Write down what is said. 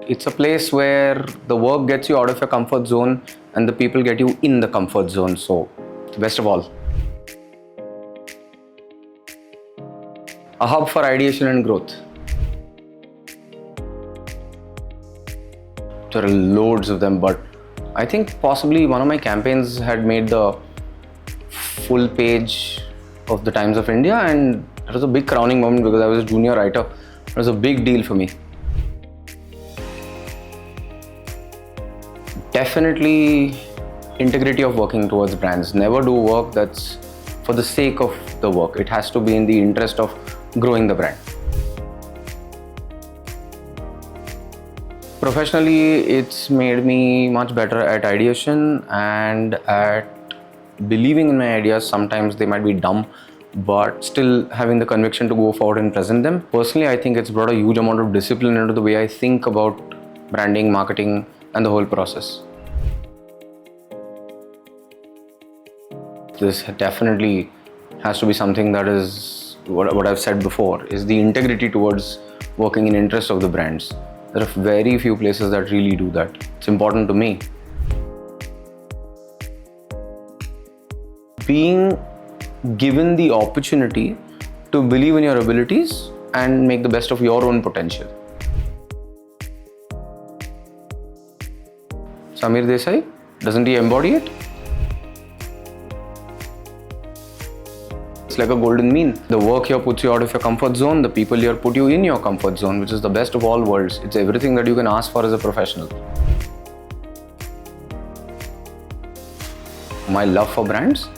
It's a place where the work gets you out of your comfort zone and the people get you in the comfort zone. So, best of all. A hub for ideation and growth. There are loads of them, but I think possibly one of my campaigns had made the full page of the Times of India, and it was a big crowning moment because I was a junior writer. It was a big deal for me. Definitely integrity of working towards brands. Never do work that's for the sake of the work. It has to be in the interest of growing the brand. Professionally, it's made me much better at ideation and at believing in my ideas. Sometimes they might be dumb, but still having the conviction to go forward and present them. Personally, I think it's brought a huge amount of discipline into the way I think about branding, marketing, and the whole process. This definitely has to be something that is what I've said before, is the integrity towards working in interest of the brands. There are very few places that really do that. It's important to me. Being given the opportunity to believe in your abilities and make the best of your own potential. Samir Desai, doesn't he embody it? It's like a golden mean. The work here puts you out of your comfort zone. The people here put you in your comfort zone, which is the best of all worlds. It's everything that you can ask for as a professional. My love for brands